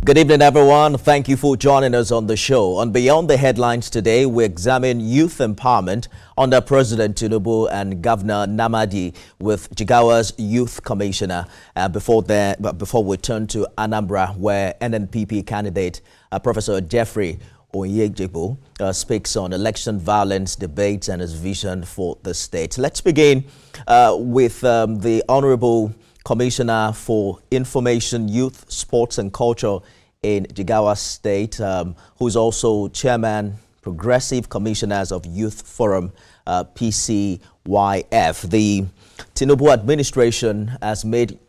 Good evening, everyone. Thank you for joining us on the show. On Beyond the Headlines today, we examine youth empowerment under President Tinubu and Governor Namadi with Jigawa's Youth Commissioner. Before we turn to Anambra, where NNPP candidate Professor Jeffrey Onyejibo speaks on election violence debates and his vision for the state. Let's begin with the Honorable Commissioner for Information, Youth, Sports and Culture in Jigawa State, who is also Chairman, Progressive Commissioners of Youth Forum, PCYF. The Tinubu administration has made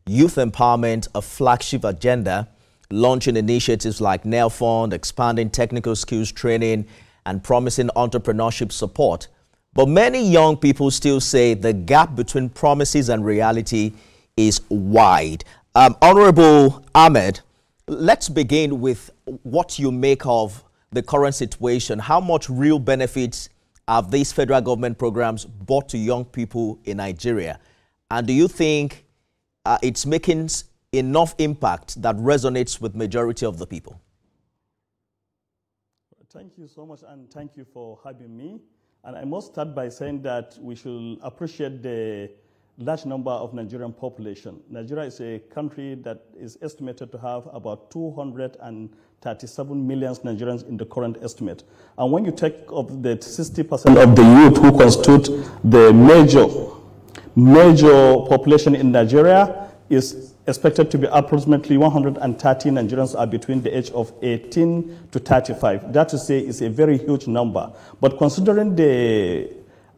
youth empowerment a flagship agenda, launching initiatives like Nail Fund, expanding technical skills training, and promising entrepreneurship support. But many young people still say the gap between promises and reality is wide. Honorable Ahmed, let's begin with what you make of the current situation. How much real benefits have these federal government programs brought to young people in Nigeria? And do you think it's making enough impact that resonates with majority of the people? Thank you so much, and thank you for having me. And I must start by saying that we should appreciate the large number of Nigerian population. Nigeria is a country that is estimated to have about 237 million Nigerians in the current estimate. And when you take of the 60% of the youth who constitute the major population in Nigeria, is expected to be approximately 130 Nigerians are between the age of 18 to 35. That to say is a very huge number. But considering the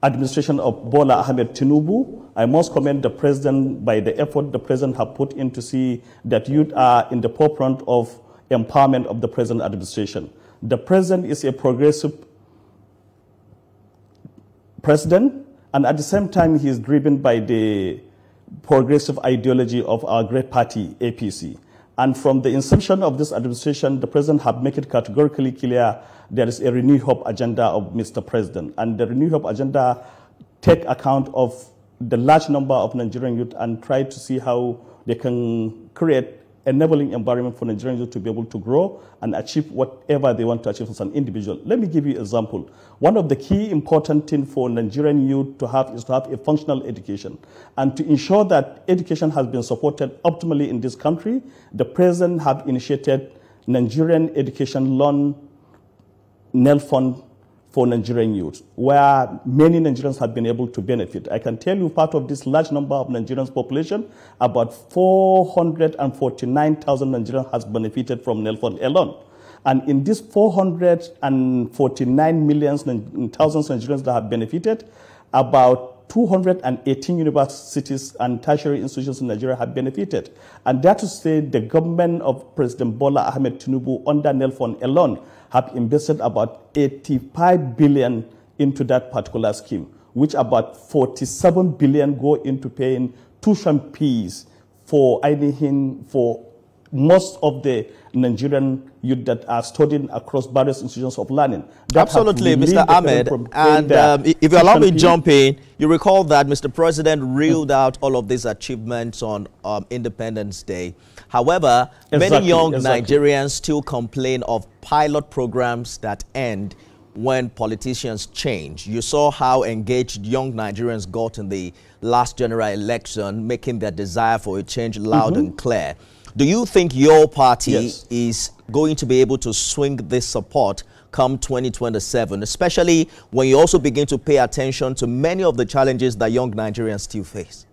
administration of Bola Ahmed Tinubu, I must commend the president by the effort the president has put in to see that youth are in the forefront of empowerment of the present administration. The president is a progressive president, and at the same time he is driven by the progressive ideology of our great party, APC. And from the inception of this administration, the president has made it categorically clear there is a Renew Hope agenda of Mr. President. And the Renew Hope agenda take account of the large number of Nigerian youth and try to see how they can create enabling environment for Nigerian youth to be able to grow and achieve whatever they want to achieve as an individual. Let me give you an example. One of the key important things for Nigerian youth to have is to have a functional education. And to ensure that education has been supported optimally in this country, the president has initiated Nigerian Education Loan Nail Fund for Nigerian youth, where many Nigerians have been able to benefit. I can tell you part of this large number of Nigerians population, about 449,000 Nigerians has benefited from Nail Fund alone. And in these 449 million thousands Nigerians that have benefited, about 218 universities and tertiary institutions in Nigeria have benefited. And that to say the government of President Bola Ahmed Tinubu under Nail Fund alone have invested about 85 billion into that particular scheme, which about 47 billion go into paying tuition fees for most of the Nigerian youth that are studying across various institutions of learning. That absolutely, Mr. Ahmed. And if you allow me to jump in, you recall that Mr. President reeled out all of these achievements on Independence Day. However, many young Nigerians still complain of pilot programs that end when politicians change. You saw how engaged young Nigerians got in the last general election, making their desire for a change loud and clear. Do you think your party is going to be able to swing this support come 2027, especially when you also begin to pay attention to many of the challenges that young Nigerians still face?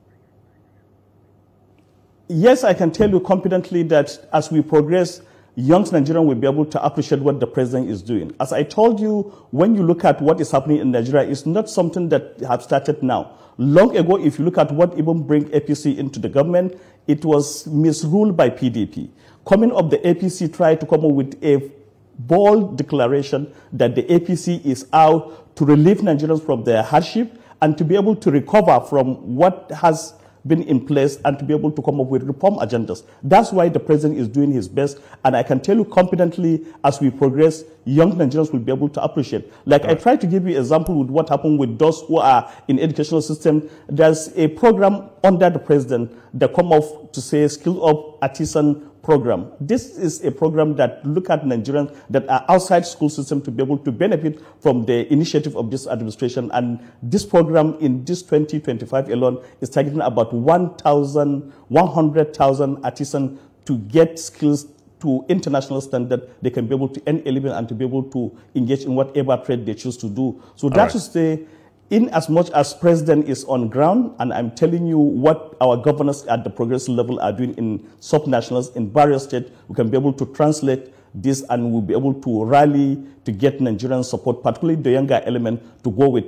Yes, I can tell you confidently that as we progress, young Nigerians will be able to appreciate what the president is doing. As I told you, when you look at what is happening in Nigeria, it's not something that has started now. Long ago, if you look at what even bring APC into the government, it was misruled by PDP. Coming up, the APC tried to come up with a bold declaration that the APC is out to relieve Nigerians from their hardship and to be able to recover from what has been in place and to be able to come up with reform agendas. That's why the president is doing his best. And I can tell you confidently, as we progress, young Nigerians will be able to appreciate. Like I tried to give you an example with what happened with those who are in educational system. There's a program under the president that come off to say skill up artisan program. This is a program that look at Nigerians that are outside school system to be able to benefit from the initiative of this administration. And this program in this 2025 alone is targeting about 100,000 artisans to get skills to international standard. They can be able to earn a living and to be able to engage in whatever trade they choose to do. So that is the, in as much as president is on ground, and I'm telling you what our governors at the progressive level are doing in subnationals in various states, we can be able to translate this and we'll be able to rally to get Nigerian support, particularly the younger element, to go with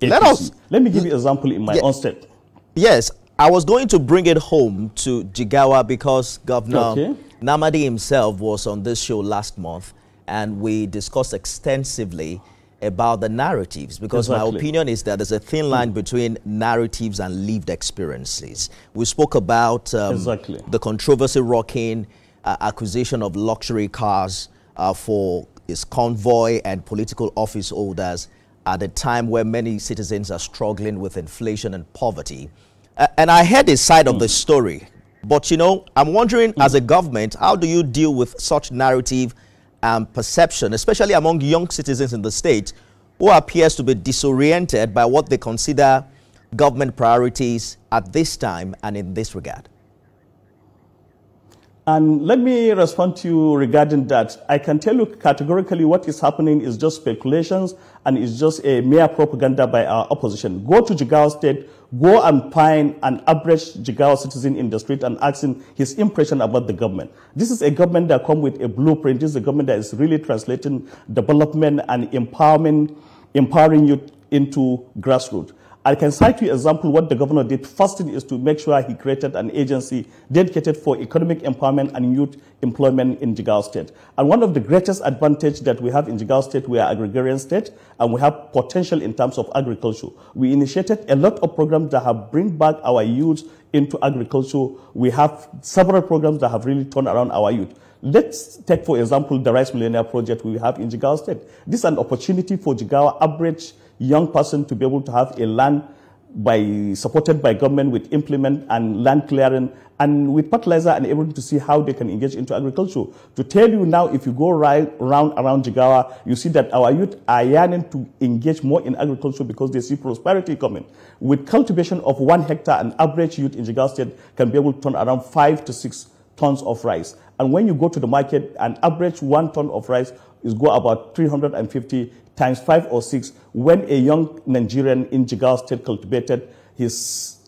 APC. Let me give you an example in my own state. Yes, I was going to bring it home to Jigawa because Governor Namadi himself was on this show last month, and we discussed extensively about the narratives, because my opinion is that there's a thin line between narratives and lived experiences. We spoke about the controversy rocking acquisition of luxury cars for its convoy and political office holders at a time where many citizens are struggling with inflation and poverty. And I heard this side of the story. But, you know, I'm wondering, as a government, how do you deal with such narrative and perception, especially among young citizens in the state who appears to be disoriented by what they consider government priorities at this time and in this regard? And let me respond to you regarding that. I can tell you categorically what is happening is just speculations and it's just a mere propaganda by our opposition. Go to Jigawa State, go and find an average Jigawa citizen in the street and ask him his impression about the government. This is a government that comes with a blueprint. This is a government that is really translating development and empowering youth into grassroots. I can cite you an example what the governor did. First thing is to make sure he created an agency dedicated for economic empowerment and youth employment in Jigawa State. And one of the greatest advantage that we have in Jigawa State, we are an agrarian state and we have potential in terms of agriculture. We initiated a lot of programs that have bring back our youth into agriculture. We have several programs that have really turned around our youth. Let's take, for example, the Rice Millennium Project we have in Jigawa State. This is an opportunity for Jigawa average young person to be able to have a land supported by government with implement and land clearing and with fertilizer and able to see how they can engage into agriculture. To tell you now, if you go around Jigawa, you see that our youth are yearning to engage more in agriculture because they see prosperity coming. With cultivation of 1 hectare, an average youth in Jigawa State can be able to turn around 5 to 6 tons of rice. And when you go to the market, an average 1 ton of rice is go about 350 times 5 or 6. When a young Nigerian in Jigawa State cultivated his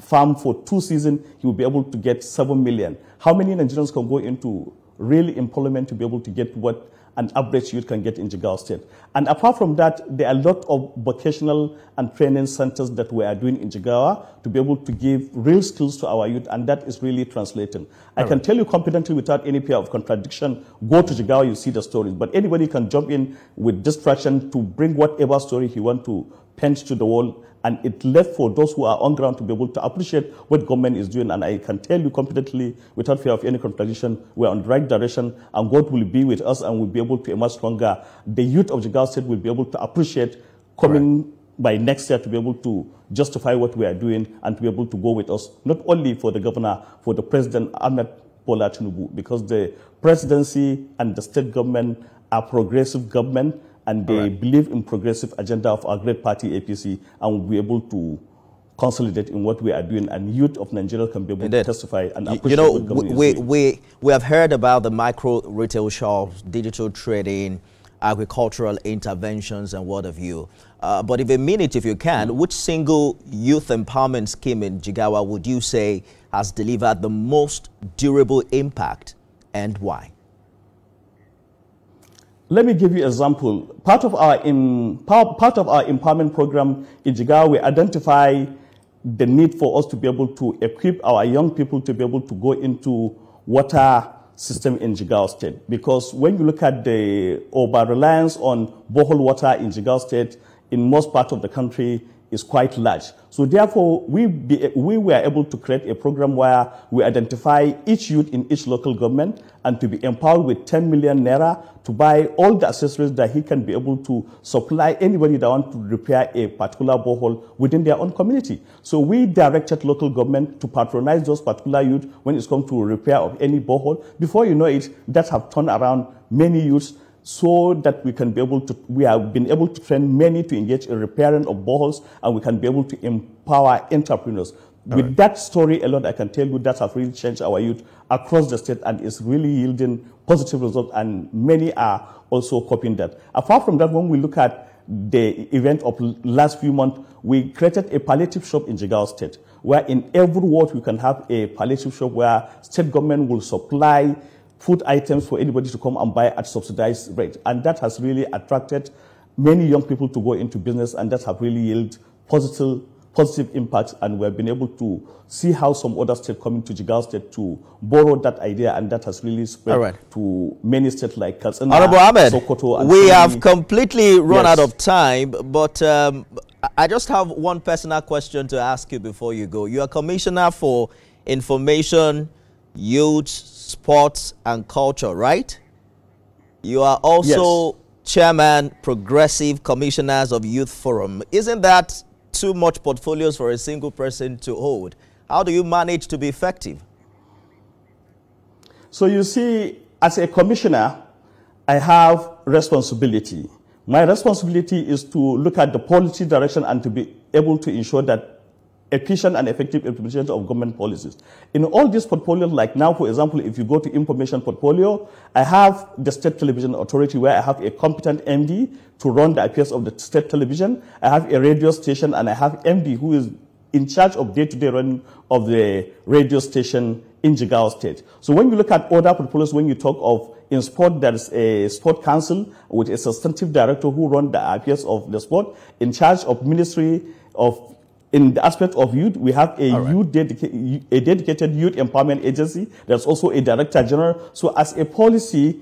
farm for 2 seasons, he will be able to get 7 million. How many Nigerians can go into real employment to be able to get what an average youth can get in Jigawa State? And apart from that, there are a lot of vocational and training centers that we are doing in Jigawa to be able to give real skills to our youth, and that is really translating. I can tell you confidently without any fear of contradiction, go to Jigawa, you see the stories. But anybody can jump in with distraction to bring whatever story he wants to paint to the wall, and it left for those who are on ground to be able to appreciate what government is doing. And I can tell you confidently, without fear of any contradiction, we're on the right direction, and God will be with us and will be able to emerge stronger. The youth of Jigawa State will be able to appreciate coming by next year to be able to justify what we are doing and to be able to go with us, not only for the governor, for the president, Ahmed Bola Tinubu, because the presidency and the state government are progressive government, and they believe in progressive agenda of our great party, APC, and will be able to consolidate in what we are doing, and youth of Nigeria can be able to testify and appreciate what government is doing. We have heard about the micro retail shops, digital trading, agricultural interventions, and what have you. But if you can, which single youth empowerment scheme in Jigawa would you say has delivered the most durable impact, and why? Let me give you an example. Part of our empowerment program in Jigawa, we identify the need for us to be able to equip our young people to be able to go into water system in Jigawa State. Because when you look at the over-reliance on borehole water in Jigawa State, in most parts of the country, is quite large. So therefore, we were able to create a program where we identify each youth in each local government and to be empowered with 10 million naira to buy all the accessories that he can be able to supply anybody that wants to repair a particular borehole within their own community. So we directed local government to patronize those particular youth when it's come to repair of any borehole. Before you know it, that have turned around many youths, so that we have been able to train many to engage in repairing of boreholes, and we can be able to empower entrepreneurs. With that story alone, I can tell you that have really changed our youth across the state, and is really yielding positive results, and many are also copying that. Apart from that, when we look at the event of last few months, we created a palliative shop in Jigawa State, where in every ward we can have a palliative shop where state government will supply food items for anybody to come and buy at subsidized rate. And that has really attracted many young people to go into business, and that have really yielded positive impacts. And we've been able to see how some other states coming to Jigawa State to borrow that idea, and that has really spread to many states like Katsina, Honorable Ahmed, Sokoto. And we have completely run out of time, but I just have one personal question to ask you before you go. You are Commissioner for Information, Youth, Sports and Culture, right? You are also Chairman, Progressive Commissioners of Youth Forum. Isn't that too much portfolios for a single person to hold? How do you manage to be effective? So you see, as a commissioner, I have responsibility. My responsibility is to look at the policy direction and to be able to ensure that efficient and effective implementation of government policies. In all these portfolios, like now, for example, if you go to information portfolio, I have the State Television Authority, where I have a competent MD to run the affairs of the state television. I have a radio station, and I have MD who is in charge of day-to-day running of the radio station in Jigawa State. So when you look at other portfolios, when you talk of in sport, there is a sport council with a substantive director who runs the affairs of the sport. In charge of ministry of in the aspect of youth, we have a dedicated youth empowerment agency. There's also a director general. So as a policy,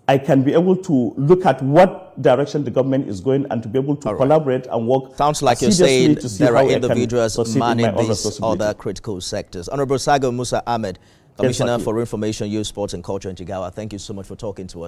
I can be able to look at what direction the government is going, and to be able to collaborate and work. Sounds like you're saying there are individuals manning these other critical sectors. Honorable Sago Musa Ahmed, Commissioner for Information, Youth, Sports and Culture in Jigawa, thank you so much for talking to us.